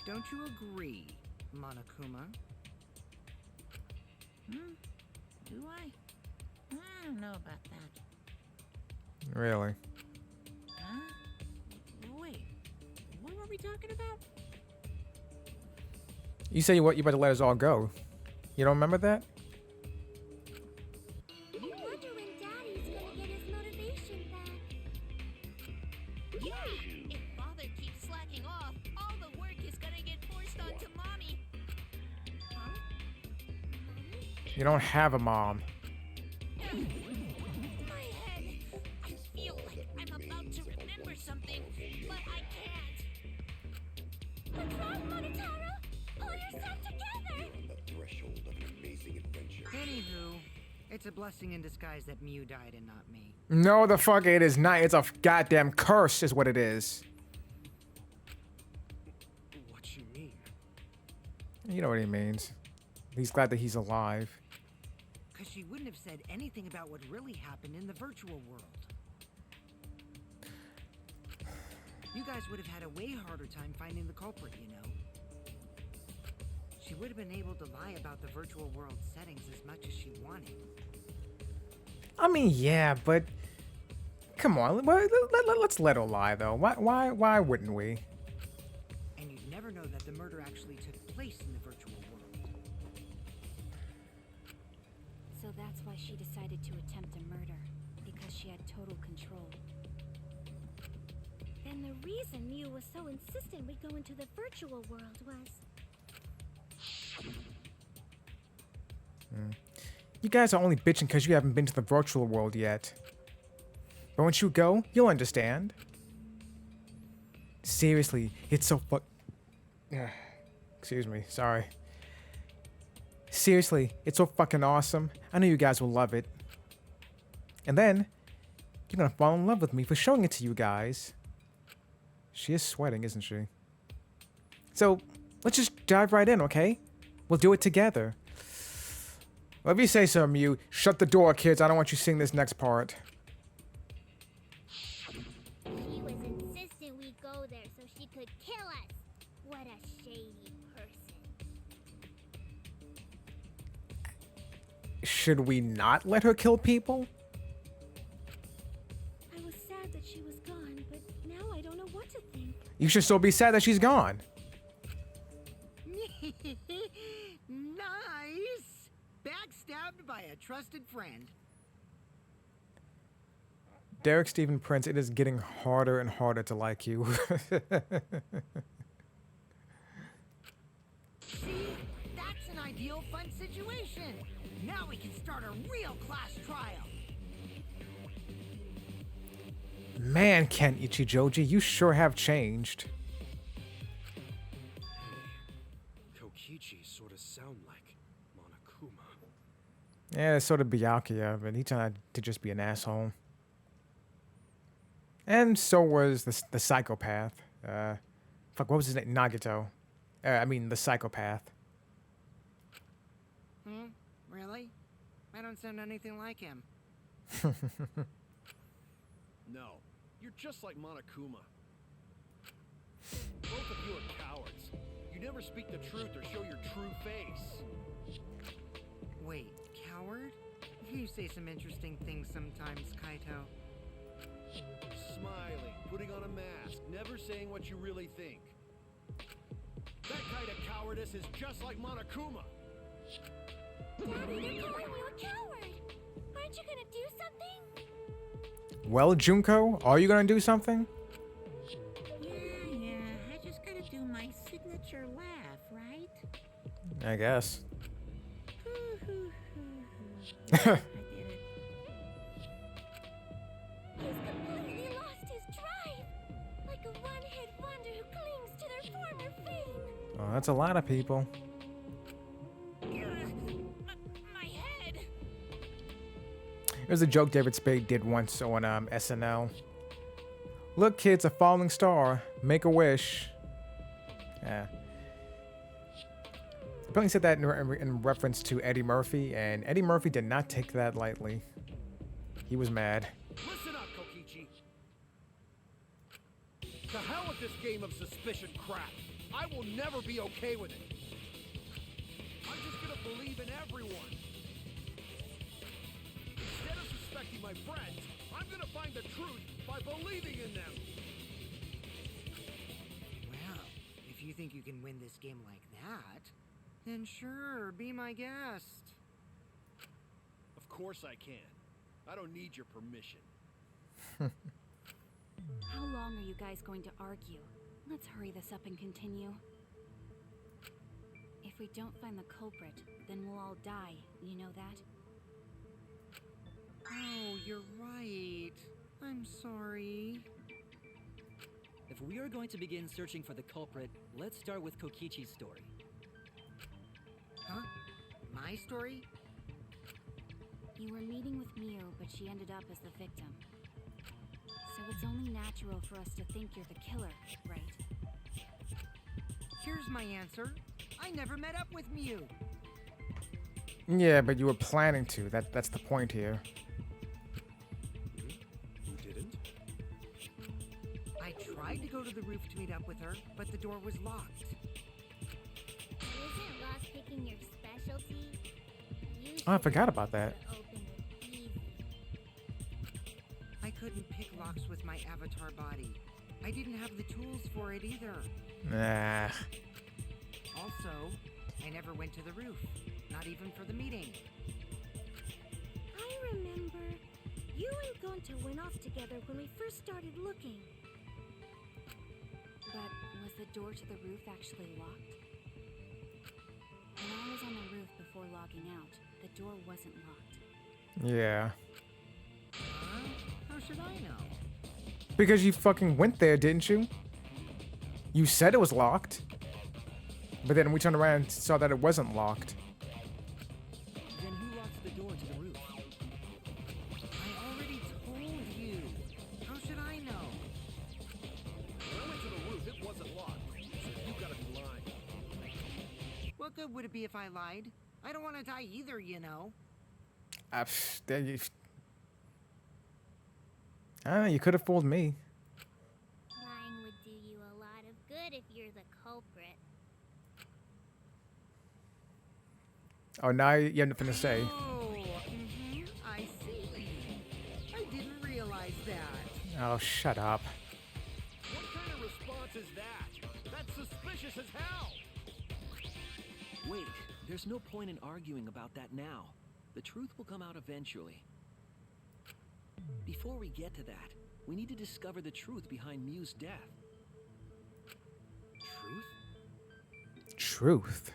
Don't you agree, Monokuma? Do I? I don't know about that. Really? Huh? Wait, what were we talking about? You say you better let us all go. You don't remember that? I wonder when Daddy's gonna get his motivation back. Yeah, if Father keeps slacking off, all the work is gonna get forced onto Mommy. Huh? You don't have a mom. My head. I feel like I'm about to remember something, but I can't. What's wrong, Monotaro? Pull yourself together! Anywho, it's a blessing in disguise that Mew died and not me. No, the fuck it is not. It's a goddamn curse, is what it is. What you mean? You know what he means. He's glad that he's alive. Because she wouldn't have said anything about what really happened in the virtual world. You guys would have had a way harder time finding the culprit, you know. She would have been able to lie about the virtual world settings as much as she wanted. I mean, yeah, but come on, let's let her lie though. Why wouldn't we? And you'd never know that the murder actually took place in the virtual world. So that's why she decided to attempt a murder, because she had total control. And the reason Mew was so insistent we go into the virtual world was... You guys are only bitching because you haven't been to the virtual world yet. But once you go, you'll understand. Seriously, it's so Excuse me, sorry. Seriously, it's so fucking awesome. I know you guys will love it. And then, you're gonna fall in love with me for showing it to you guys. She is sweating, isn't she? So, let's just dive right in, okay? We'll do it together. Let me say so, Mew. Shut the door, kids. I don't want you seeing this next part. She was insistent we go there so she could kill us. What a shady person. Should we not let her kill people? I was sad that she was gone, but now I don't know what to think. You should still be sad that she's gone. Nice! Backstabbed by a trusted friend. Derek Stephen Prince, it is getting harder and harder to like you. See? That's an ideal fun situation. Now we can start a real class trial. Man, Ken Ichijoji, you sure have changed. Kokichi sort of sound like Monokuma. Yeah, it's sort of Byakuya, but he turned to just be an asshole. And so was the psychopath. Fuck, what was his name? Nagito. I mean, the psychopath. Really? I don't sound anything like him. No, you're just like Monokuma. Both of you are cowards. You never speak the truth or show your true face. Wait, coward? You say some interesting things sometimes, Kaito. Smiling, putting on a mask, never saying what you really think. That kind of cowardice is just like Monokuma. Daddy, they're calling you a coward. Aren't you gonna do something? Well, Junko, are you gonna do something? Yeah, I just gotta do my signature laugh, right? I guess. I did it. He's completely lost his drive. Like a one-hit wonder who clings to their former fame. Oh, that's a lot of people. My head. There's a joke David Spade did once on SNL. Look, kids, a falling star. Make a wish. Yeah. Apparently said that in reference to Eddie Murphy, and Eddie Murphy did not take that lightly. He was mad. Listen up, Kokichi. To hell with this game of suspicion crap. I will never be okay with it. I'm just gonna believe in everyone. Instead of suspecting my friends, I'm gonna find the truth by believing in them. Well, if you think you can win this game like that, then sure, be my guest. Of course I can. I don't need your permission. How long are you guys going to argue? Let's hurry this up and continue. If we don't find the culprit, then we'll all die. You know that? Oh, you're right. I'm sorry. If we are going to begin searching for the culprit, let's start with Kokichi's story. Huh? My story? You were meeting with Miu, but she ended up as the victim. So it's only natural for us to think you're the killer, right? Here's my answer. I never met up with Miu. Yeah, but you were planning to. That's the point here. You didn't? I tried to go to the roof to meet up with her, but the door was locked. Isn't lock picking your specialty? You Oh, I should forgot know about that. how to open it easy. I couldn't pick locks with my avatar body. I didn't have the tools for it either. Nah. Also, I never went to the roof. Not even for the meeting. I remember you and Gonta went off together when we first started looking. But was the door to the roof actually locked? When I was on the roof before logging out, the door wasn't locked. Yeah. Huh? How should I know? Because you fucking went there, didn't you? You said it was locked. But then we turned around and saw that it wasn't locked. Then who locked the door to the roof? I already told you. How should I know? When I went to good would it be if I lied? I don't want to die either, you know. There you. I don't know, you could have fooled me. Lying would do you a lot of good if you're the culprit. Oh, now you have nothing to say. Oh, I see. I didn't realize that. Oh, shut up. What kind of response is that? That's suspicious as hell! Wait, there's no point in arguing about that now. The truth will come out eventually. Before we get to that, we need to discover the truth behind Mew's death. Truth? Truth.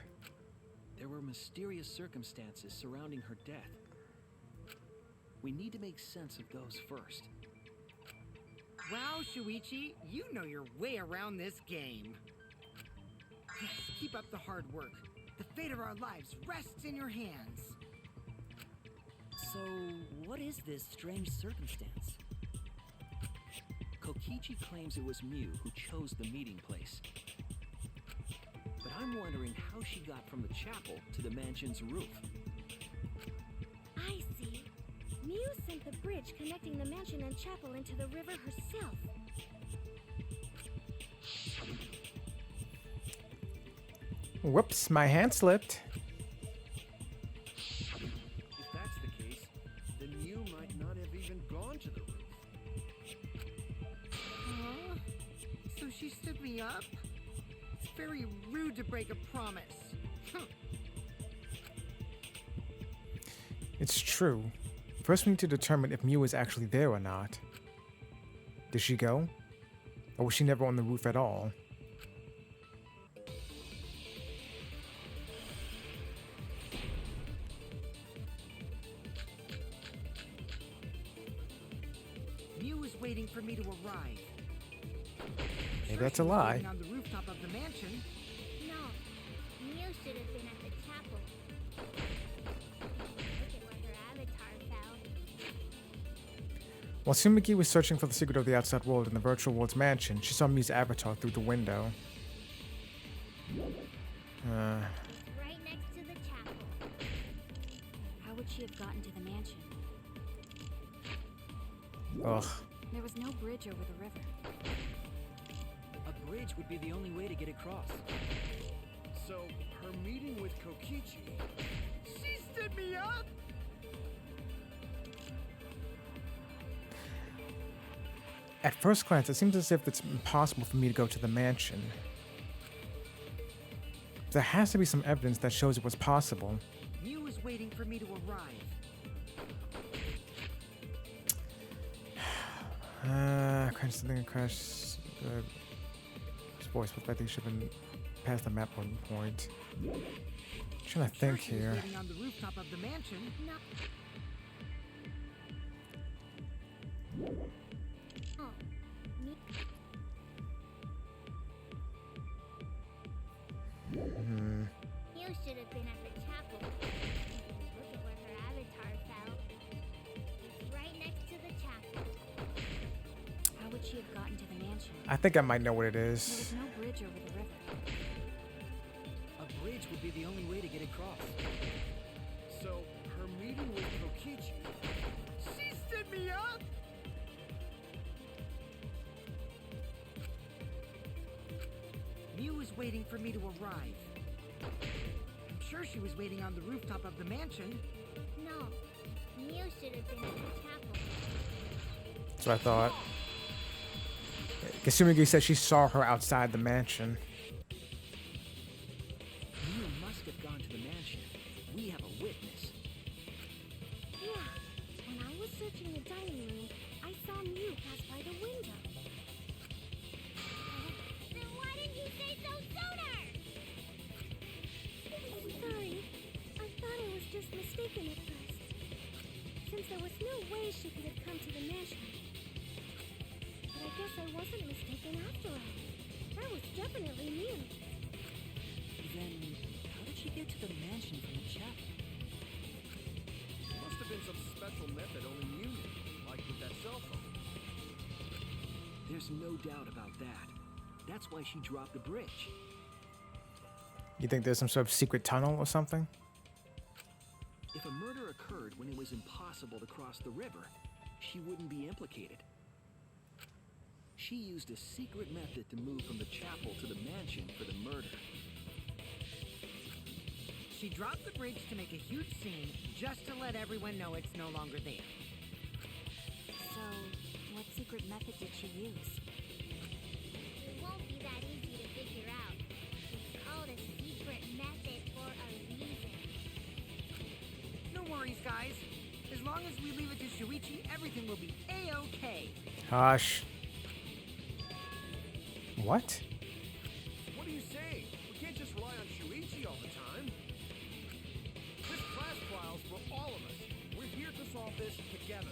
There were mysterious circumstances surrounding her death. We need to make sense of those first. Wow, Shuichi, you know your way around this game. Yes, keep up the hard work. The fate of our lives rests in your hands. So, what is this strange circumstance? Kokichi claims it was Mew who chose the meeting place. But I'm wondering how she got from the chapel to the mansion's roof. I see. Mew sent the bridge connecting the mansion and chapel into the river herself. Whoops, my hand slipped. If that's the case, then Mew might not have even gone to the roof. Huh? So she stood me up? It's very rude to break a promise. It's true. First, we need to determine if Mew is actually there or not. Did she go? Or was she never on the roof at all? Mew was waiting for me to arrive. Maybe that's a She was lie. waiting on the rooftop of the mansion. No, Mew should have been at the chapel. Look at where her avatar fell. While Tsumugi was searching for the secret of the outside world in the virtual world's mansion, she saw Mew's avatar through the window. It's right next to the chapel. How would she have gotten to the mansion? Ugh. There was no bridge over the river. A bridge would be the only way to get across. So, her meeting with Kokichi. She stood me up! At first glance, it seems as if it's impossible for me to go to the mansion. There has to be some evidence that shows it was possible. Mew was waiting for me to arrive. Crash something, crash. Voice, but I think should have been past the map one point. Trying to think She was here. waiting on the rooftop of the mansion. No. Oh, Mew. Mew should have been at the chapel. Look at where her avatar fell. It's right next to the chapel. How would she have gotten to the mansion? I think I might know what it There is. was no bridge over the river. A bridge would be the only way to get across. So, her meeting with Kokichi. She stood me up! Mew was waiting for me to arrive. I'm sure she was waiting on the rooftop of the mansion. No, Mew should have been at the chapel. That's what I thought. Kasumigi said she saw her outside the mansion. Mew must have gone to the mansion. We have a witness. Yeah, when I was searching the dining room, I saw Mew pass by the window. Then why didn't you say so sooner? Sorry, I thought I was just mistaken at first. Since there was no way she could have come to the mansion. But I guess I wasn't mistaken after all. That was definitely Mew. Then, how did she get to the mansion from the chapel? Must have been some special method only Mew knew, like with that cell phone. There's no doubt about that. That's why she dropped the bridge. You think there's some sort of secret tunnel or something? If a murder occurred when it was impossible to cross the river, she wouldn't be implicated. She used a secret method to move from the chapel to the mansion for the murder. She dropped the bridge to make a huge scene just to let everyone know it's no longer there. So, what secret method did she use? It won't be that easy to figure out. It's called a secret method for a reason. No worries, guys. As long as we leave it to Shuichi, everything will be A-okay. Hush. What? What are you saying? We can't just rely on Shuichi all the time. This class trial's for all of us. We're here to solve this together.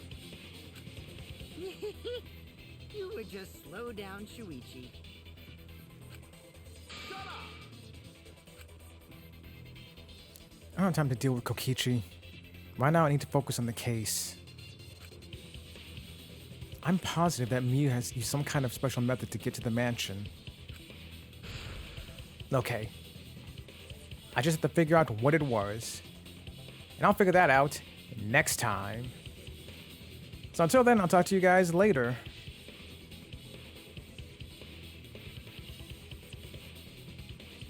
You would just slow down Shuichi. Shut up! I don't have time to deal with Kokichi. Right now I need to focus on the case. I'm positive that Miu has used some kind of special method to get to the mansion. Okay. I just have to figure out what it was. And I'll figure that out next time. So until then, I'll talk to you guys later.